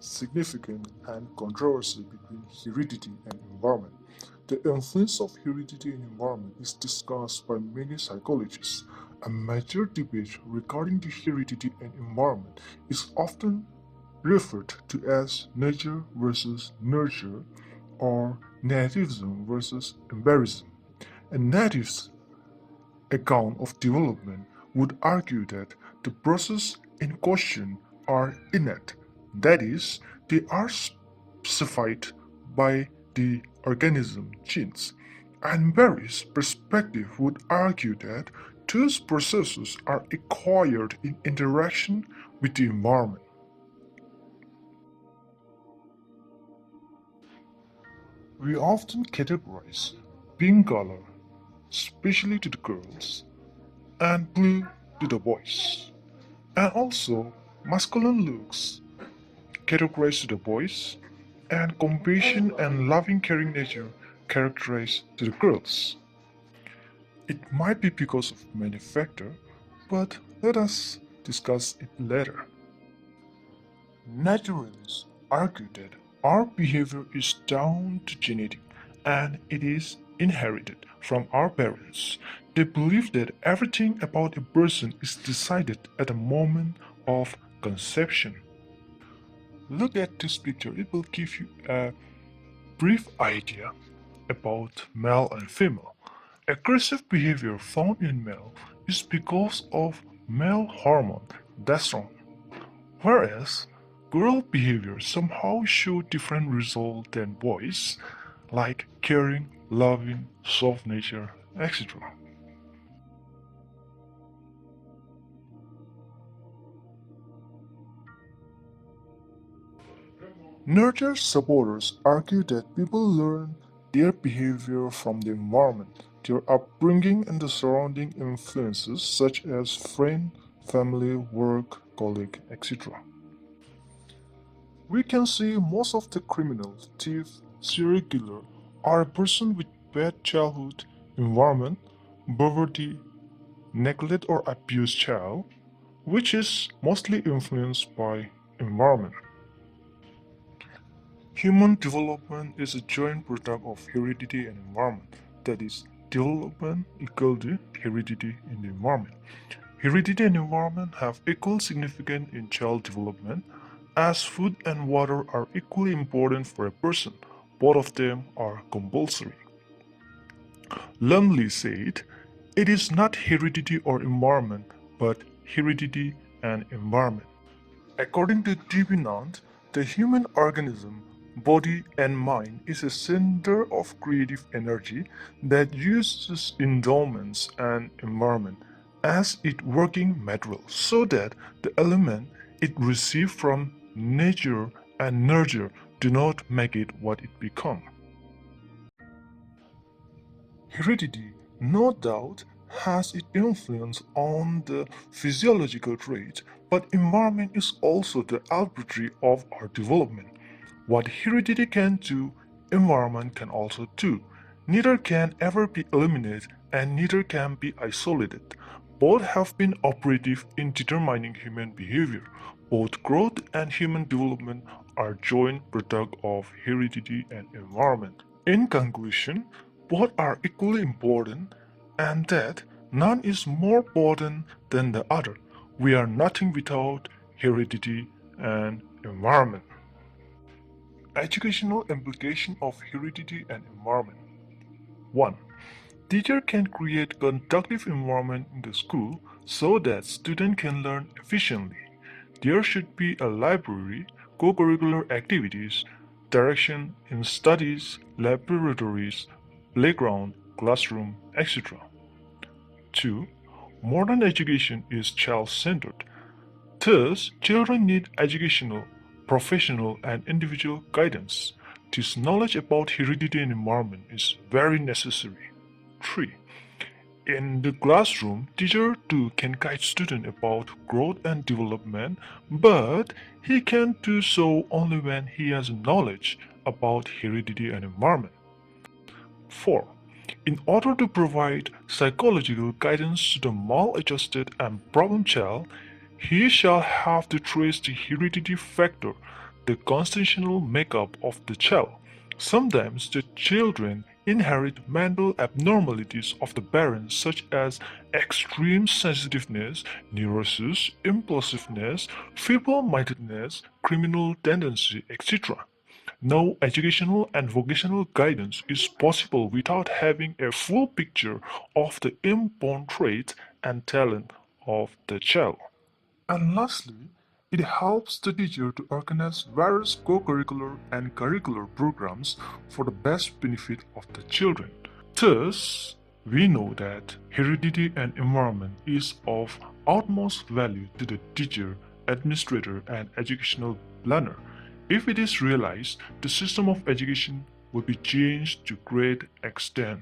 significance and controversy between heredity and environment. The influence of heredity and environment is discussed by many psychologists. A major debate regarding the heredity and environment is often referred to as nature versus nurture or nativism versus embarrassment. A native's account of development would argue that the processes in question are innate, that is, they are specified by the organism genes. And Barry's perspective would argue that those processes are acquired in interaction with the environment. We often categorize pink color, especially to the girls, and blue to the boys. And also, masculine looks categorized to the boys, and compassion and loving caring nature characterized to the girls. It might be because of many factors, but let us discuss it later. Naturalists argue that our behavior is down to genetic and it is inherited from our parents. They believe that everything about a person is decided at the moment of conception. Look at this picture, it will give you a brief idea about male and female. Aggressive behavior found in male is because of male hormone testosterone, whereas girl behavior somehow show different results than boys, like caring, loving, soft nature, etc. Nurture supporters argue that people learn their behavior from the environment, their upbringing, and the surrounding influences such as friend, family, work, colleague, etc. We can see most of the criminals, thieves, serial killer are a person with bad childhood environment, poverty, neglect or abused child, which is mostly influenced by environment. Human development is a joint product of heredity and environment. That is, development equal to heredity in the environment. Heredity and environment have equal significance in child development, as food and water are equally important for a person. Both of them are compulsory. Lumley said, "It is not heredity or environment, but heredity and environment." According to Devinant, the human organism, body, and mind is a center of creative energy that uses endowments and environment as its working material so that the element it receives from nature and nurture do not make it what it becomes. Heredity, no doubt, has its influence on the physiological traits, but environment is also the arbitrary of our development. What heredity can do, environment can also do. Neither can ever be eliminated and neither can be isolated. Both have been operative in determining human behavior. Both growth and human development are joint product of heredity and environment. In conclusion, both are equally important and that none is more important than the other. We are nothing without heredity and environment. Educational implication of heredity and environment. 1. Teacher can create conducive environment in the school so that students can learn efficiently. There should be a library, co-curricular activities, direction in studies, laboratories, playground, classroom, etc. 2. Modern education is child-centered. Thus, children need educational, professional, and individual guidance. This knowledge about heredity and environment is very necessary. 3. In the classroom, teacher too can guide student about growth and development, but he can do so only when he has knowledge about heredity and environment. 4. In order to provide psychological guidance to the maladjusted and problem child, He shall have to trace the heredity factor, the constitutional makeup of the child. Sometimes the children inherit mental abnormalities of the parents such as extreme sensitiveness, neurosis, impulsiveness, feeble-mindedness, criminal tendency, etc. No educational and vocational guidance is possible without having a full picture of the inborn traits and talent of the child. And lastly, it helps the teacher to organize various co-curricular and curricular programs for the best benefit of the children. Thus, we know that heredity and environment is of utmost value to the teacher, administrator, and educational planner. If it is realized, the system of education will be changed to great extent.